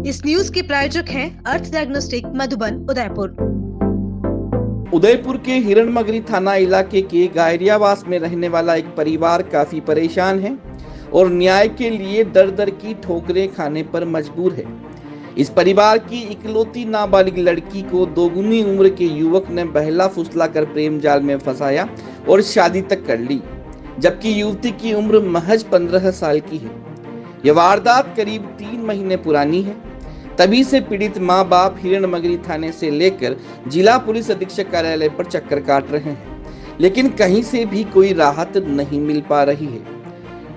इस न्यूज के प्रायोजक हैं अर्थ डायग्नोस्टिक मधुबन उदयपुर। उदयपुर के हिरणमगरी थाना इलाके के गायरियावास में रहने वाला एक परिवार काफी परेशान है और न्याय के लिए दर दर की ठोकरें खाने पर मजबूर है। इस परिवार की इकलौती नाबालिग लड़की को दोगुनी उम्र के युवक ने बहला फुसलाकर प्रेम जाल में फंसाया और शादी तक कर ली, जबकि युवती की उम्र महज 15 साल की है। यह वारदात करीब 3 महीने पुरानी है। तभी से पीड़ित माँ बाप हिरणमगरी थाने से लेकर जिला पुलिस अधीक्षक कार्यालय पर चक्कर काट रहे हैं, लेकिन कहीं से भी कोई राहत नहीं मिल पा रही है।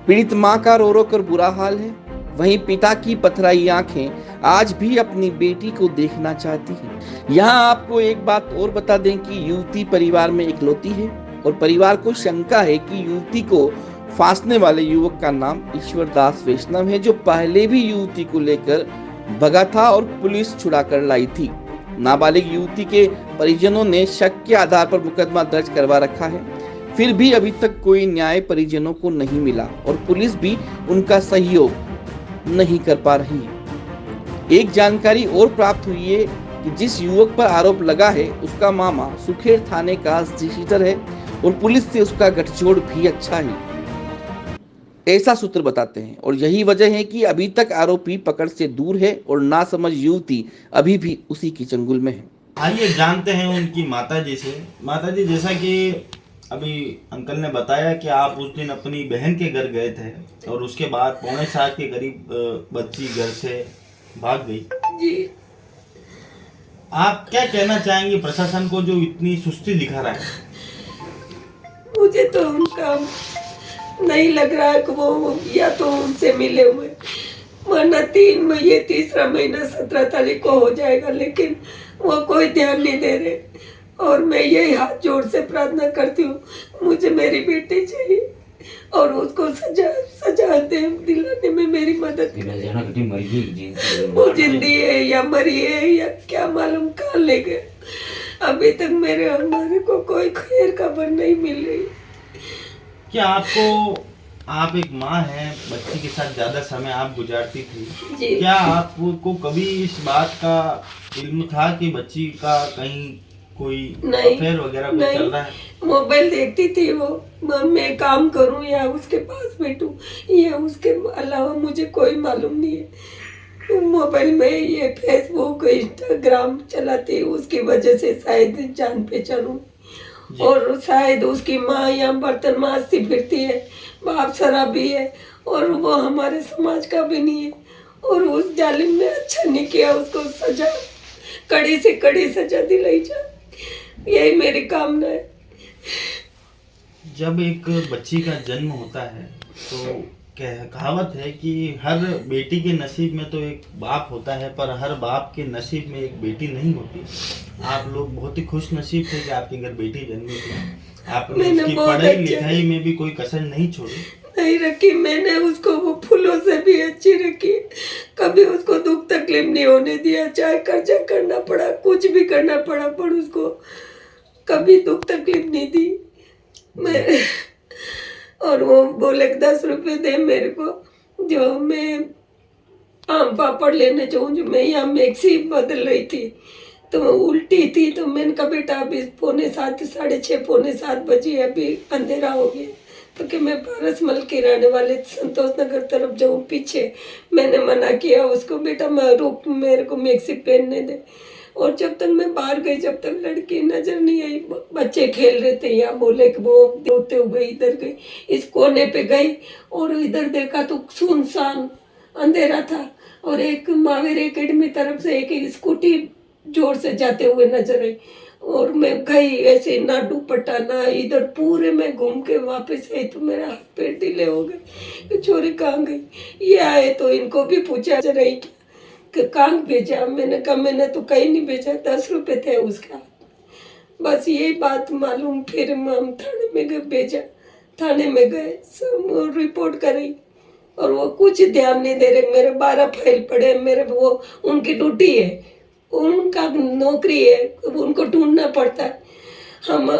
पीड़ित माँ का रो रो कर बुरा हाल है, वहीं पिता की पथराई आंखें आज भी अपनी बेटी को देखना चाहती हैं। यहाँ आपको एक बात और बता दें कि युवती परिवार में इकलौती है और परिवार को शंका है कि युवती को फांसने वाले युवक का नाम ईश्वर दास वैष्णव है, जो पहले भी युवती को लेकर भगा था और पुलिस छुड़ा कर लाई थी। नाबालिग युवती के परिजनों ने शक के आधार पर मुकदमा दर्ज करवा रखा है, फिर भी अभी तक कोई न्याय परिजनों को नहीं मिला और पुलिस भी उनका सहयोग नहीं कर पा रही है। एक जानकारी और प्राप्त हुई है कि जिस युवक पर आरोप लगा है उसका मामा सुखेर थाने का तहसीलदार है और पुलिस से उसका गठजोड़ भी अच्छा है, ऐसा सूत्र बताते हैं। और यही वजह है कि अभी तक आरोपी पकड़ से दूर है और नासमझ युवती अभी भी उसी की चंगुल में है। आइए जानते हैं उनकी माताजी से। माताजी, जैसा कि अभी अंकल ने बताया कि आप उस दिन अपनी बहन के घर गए थे और उसके बाद 7:45 के करीब बच्ची घर से भाग गई जी। आप क्या कहना चाहेंगे प्रशासन को जो इतनी सुस्ती दिखा रहा है? मुझे तो उनका नहीं लग रहा है कि वो या तो उनसे मिले हुए, वरना 3 महीने 3रा महीना 17 तारीख को हो जाएगा, लेकिन वो कोई ध्यान नहीं दे रहे। और मैं यही हाथ जोड़ से प्रार्थना करती हूँ, मुझे मेरी बेटी चाहिए और उसको सजा दिलाने में मेरी मदद करें। वो जिंदी है या मरी है या क्या मालूम, कहाँ ले गए। अभी तक हमारे को कोई खैर खबर नहीं मिल रही। क्या आप एक माँ हैं, बच्ची के साथ ज्यादा समय आप गुजारती थी, क्या आपको कभी इस बात का इल्म था कि बच्ची का कहीं कोई अफेयर वगैरह कुछ चल रहा है? मोबाइल देखती थी वो, मैं काम करूं या उसके पास बैठूं या उसके अलावा मुझे कोई मालूम नहीं है। मोबाइल में ये फेसबुक इंस्टाग्राम चलाती, उसकी वजह से शायद जान पहचानूं। और शायद उसकी माँ यहाँ बर्तन मांजती फिरती है, बाप शराबी है और वो हमारे समाज का भी नहीं है। और उस जालिम ने अच्छा नहीं किया, उसको सजा, कड़ी से कड़ी सजा दिलाई जाए, यही मेरी कामना है। जब एक बच्ची का जन्म होता है तो कहावत है कि हर बेटी के नसीब में तो एक बाप होता है, पर हर बाप के नसीब में एक बेटी नहीं होती। आप लोग बहुत ही खुश नसीब थे कि आपके घर बेटी जन्मी थी। आपने उसकी पढ़ाई लिखाई में भी कोई कसर नहीं छोड़ी, नहीं रखी। मैंने उसको वो फूलों से भी अच्छी रखी, कभी उसको दुख तकलीफ नहीं होने दिया, चाहे खर्चा करना पड़ा, कुछ भी करना पड़ा, पर उसको कभी दुख तकलीफ नहीं दी मैं। और वो बोले 10 रुपए दे मेरे को, जो मैं आम पापड़ लेने जाऊँ, जो मैं यहाँ मिक्सी बदल रही थी तो वो उल्टी थी, तो मैंने कहा बेटा अभी 6:45 6:45 बजे, अभी अंधेरा हो गया, तो कि मैं पारसमल के रहने वाले संतोष नगर तरफ जाऊँ पीछे। मैंने मना किया उसको, बेटा मैं रुक, मेरे को मिक्सी पहनने दे। और जब तक मैं बाहर गई, जब तक लड़की नजर नहीं आई, बच्चे खेल रहे थे यहाँ, बोले कि वो होते हुए इधर गई, इस कोने पे गई और इधर देखा तो सुनसान अंधेरा था और एक महावीर एकेडमी तरफ से एक स्कूटी जोर से जाते हुए नजर आई। और मैं गई ऐसे, ना दुपट्टा ना इधर, पूरे में घूम के वापस आई तो मेरा हाथ पैर ढीले हो गए। छोरी कहाँ गई? ये आए तो इनको भी पूछा रही कि कहाँ भेजा? मैंने कहा मैंने तो कहीं नहीं भेजा, 10 रुपए थे उसका, बस यही बात मालूम। फिर हम थाने में गए, भेजा, थाने में गए, सब रिपोर्ट करी और वो कुछ ध्यान नहीं दे रहे। मेरे 12 फाइल पड़े, मेरे वो उनकी ड्यूटी है, उनका नौकरी है, उनको ढूंढना पड़ता है। हम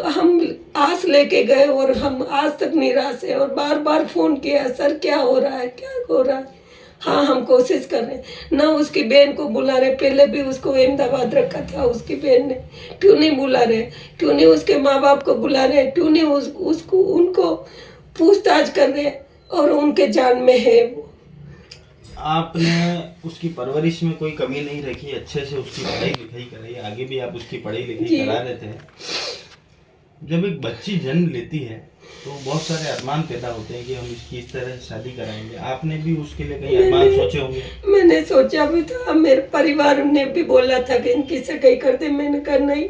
आस लेके गए और हम आज तक निराश है और बार बार फोन किया, सर क्या हो रहा है, क्या हो रहा है? हाँ हम कोशिश कर रहे हैं ना, उसकी बहन को बुला रहे, पहले भी उसको अहमदाबाद रखा था उसकी बहन ने, क्यों नहीं बुला रहे, क्यों नहीं उसके माँ बाप को बुला रहे, क्यों नहीं उसको उनको पूछताछ कर रहे, और उनके जान में है वो। आपने उसकी परवरिश में कोई कमी नहीं रखी, अच्छे से उसकी पढ़ाई लिखाई कराई, आगे भी आप उसकी पढ़ाई लिखाई करा रहे थे। जब एक बच्ची जन्म लेती है तो बहुत सारे अरमान पैदा होते हैं कि हम इसकी इस तरह शादी कराएंगे। आपने भी उसके लिए कई अरमान सोचे होंगे? मैंने सोचा भी था, मेरे परिवार ने भी बोला था कि इनकी सगाई कर दे, मैंने कहा नहीं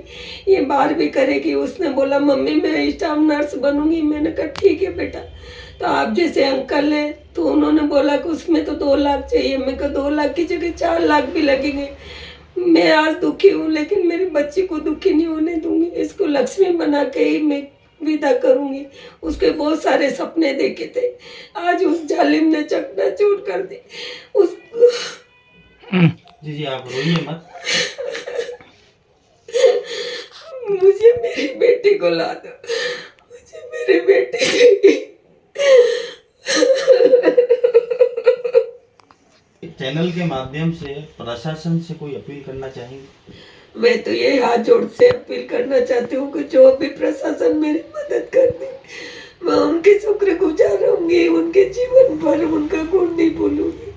ये बाहर भी करेगी। उसने बोला मम्मी मैं स्टाफ नर्स बनूंगी, मैंने कहा ठीक है बेटा। तो आप जैसे अंकल है तो उन्होंने बोला कि उसमें तो 2 लाख चाहिए, मैं कहा 2 लाख की जगह 4 लाख भी लगेंगे। मैं आज दुखी हूँ लेकिन मेरी बच्ची को दुखी नहीं होने दूंगी, इसको लक्ष्मी बना के ही मैं विदा करूंगी। उसके बहुत सारे सपने देखे थे, आज उस जालिम ने चकनाचूर कर दी उस। जी आप रोइए मत। मुझे मेरी बेटी को ला दो, मुझे मेरी बेटी चैनल के माध्यम से प्रशासन से कोई अपील करना चाहेंगे? मैं तो ये हाथ जोड़ से अपील करना चाहती हूँ कि जो भी प्रशासन मेरी मदद कर दे, मैं उनकी शुक्रगुजार रहूंगी, उनके जीवन भर उनका गुण नहीं भूलूंगी।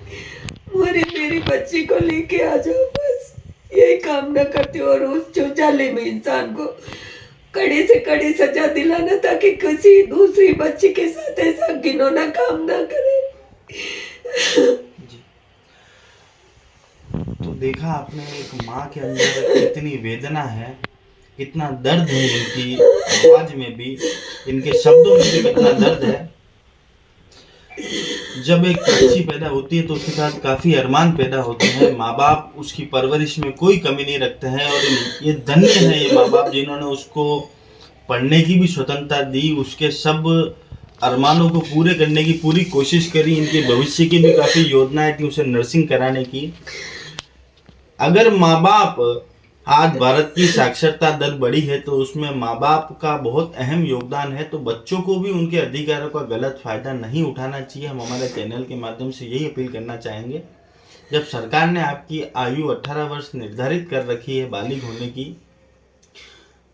मेरी बच्ची को लेके आ जाओ, बस यही कामना करती हूँ। और उस जो जालिम इंसान को कड़ी से कड़ी सजा दिलाना ताकि किसी दूसरी बच्ची के साथ ऐसा घिनौना काम ना करे। तो देखा आपने एक माँ के अंदर कितनी वेदना है, कितना दर्द है इनकी आवाज में भी, इनके शब्दों में भी कितना दर्द है। जब एक बच्ची पैदा होती है तो उसके साथ काफी अरमान पैदा होते हैं। माँ बाप उसकी परवरिश में कोई कमी नहीं रखते हैं और ये धन्य है ये माँ बाप जिन्होंने उसको पढ़ने की भी स्वतंत्रता दी, उसके सब अरमानों को पूरे करने की पूरी कोशिश करी। इनके भविष्य की भी काफी योजनाएं थी उसे नर्सिंग कराने की। अगर माँ बाप, आज भारत की साक्षरता दर बढ़ी है तो उसमें माँ बाप का बहुत अहम योगदान है। तो बच्चों को भी उनके अधिकारों का गलत फायदा नहीं उठाना चाहिए। हम हमारे चैनल के माध्यम से यही अपील करना चाहेंगे। जब सरकार ने आपकी आयु 18 वर्ष निर्धारित कर रखी है बालिग होने की,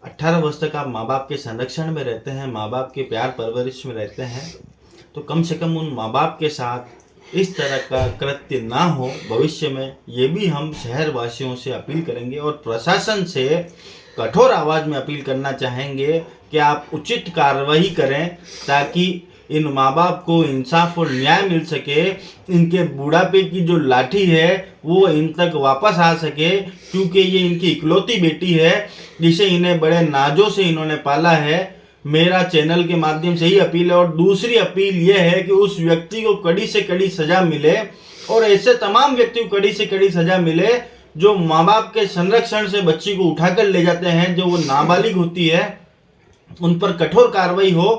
18 वर्ष तक आप माँ बाप के संरक्षण में रहते हैं, माँ बाप के प्यार परवरिश में रहते हैं, तो कम से कम उन माँ बाप के साथ इस तरह का कृत्य ना हो भविष्य में, ये भी हम शहर वासियों से अपील करेंगे। और प्रशासन से कठोर आवाज़ में अपील करना चाहेंगे कि आप उचित कार्रवाई करें ताकि इन माँ बाप को इंसाफ और न्याय मिल सके। इनके बुढ़ापे की जो लाठी है वो इन तक वापस आ सके, क्योंकि ये इनकी इकलौती बेटी है जिसे इन्हें बड़े नाजों से इन्होंने पाला है। मेरा चैनल के माध्यम से ही अपील है। और दूसरी अपील ये है कि उस व्यक्ति को कड़ी से कड़ी सजा मिले और ऐसे तमाम व्यक्ति को कड़ी से कड़ी सजा मिले जो माँ बाप के संरक्षण से बच्ची को उठाकर ले जाते हैं, जो वो नाबालिग होती है, उन पर कठोर कार्रवाई हो।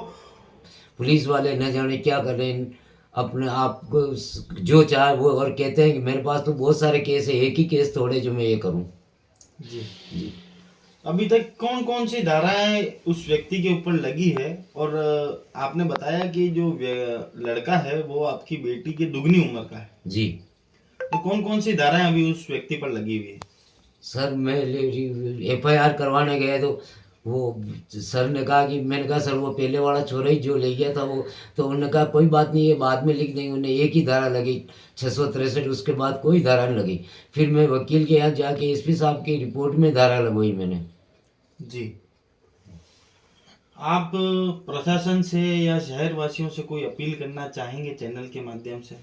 पुलिस वाले न जाने क्या कर रहे हैं, अपने आप को जो चाहे वो, और कहते हैं कि मेरे पास तो बहुत सारे केस है, एक ही केस थोड़े जो मैं ये करूं। जी अभी तक कौन कौन सी धाराएं उस व्यक्ति के ऊपर लगी है? और आपने बताया कि जो लड़का है वो आपकी बेटी की दुगनी उम्र का है जी, तो कौन कौन सी धाराएं अभी उस व्यक्ति पर लगी हुई है? सर मैं FIR करवाने गया तो वो सर ने कहा कि, मैंने कहा सर वो पहले वाला छोरा ही जो ले गया था वो, तो उन्होंने कहा कोई बात नहीं है बाद में लिख देंगे। उन्हें एक ही धारा लगी 663, उसके बाद कोई धारा नहीं लगी। फिर मैं वकील के यहाँ जाके SP साहब की रिपोर्ट में धारा लगवाई मैंने। जी आप प्रशासन से या शहर वासियों से कोई अपील करना चाहेंगे चैनल के माध्यम से?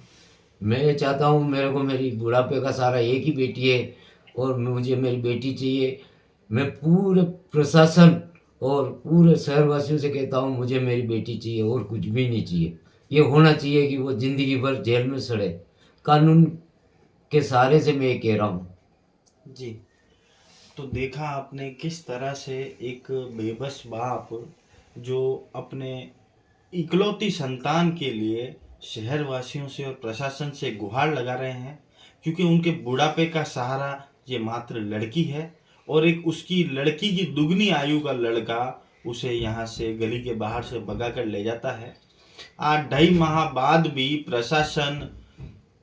मैं चाहता हूँ, मेरे को मेरी बुढ़ापे का सारा एक ही बेटी है और मुझे मेरी बेटी चाहिए। मैं पूरे प्रशासन और पूरे शहरवासियों से कहता हूँ मुझे मेरी बेटी चाहिए और कुछ भी नहीं चाहिए। ये होना चाहिए कि वो ज़िंदगी भर जेल में सड़े, कानून के सहारे से मैं ये कह रहा हूँ। जी तो देखा आपने किस तरह से एक बेबस बाप जो अपने इकलौती संतान के लिए शहर वासियों से और प्रशासन से गुहार लगा रहे हैं, क्योंकि उनके बुढ़ापे का सहारा ये मात्र लड़की है और एक उसकी लड़की की दुगनी आयु का लड़का उसे यहाँ से गली के बाहर से भगा कर ले जाता है। आज 2.5 माह बाद भी प्रशासन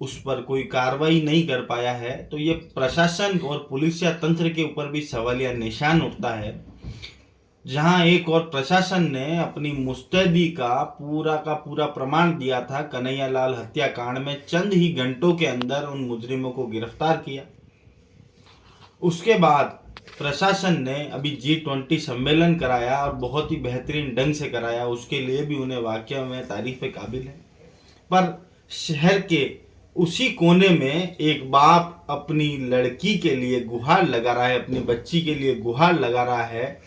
उस पर कोई कार्रवाई नहीं कर पाया है, तो ये प्रशासन और पुलिस या तंत्र के ऊपर भी सवालिया निशान उठता है। जहां एक और प्रशासन ने अपनी मुस्तैदी का पूरा प्रमाण दिया था, कन्हैयालाल हत्याकांड में चंद ही घंटों के अंदर उन मुजरिमों को गिरफ्तार किया। उसके बाद प्रशासन ने अभी G20 सम्मेलन कराया और बहुत ही बेहतरीन ढंग से कराया, उसके लिए भी उन्हें वाकई में तारीफ काबिल है। पर शहर के उसी कोने में एक बाप अपनी लड़की के लिए गुहार लगा रहा है, अपनी बच्ची के लिए गुहार लगा रहा है,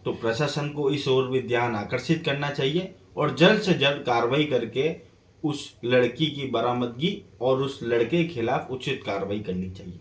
तो प्रशासन को इस ओर भी ध्यान आकर्षित करना चाहिए और जल्द से जल्द कार्रवाई करके उस लड़की की बरामदगी और उस लड़के के खिलाफ उचित कार्रवाई करनी चाहिए।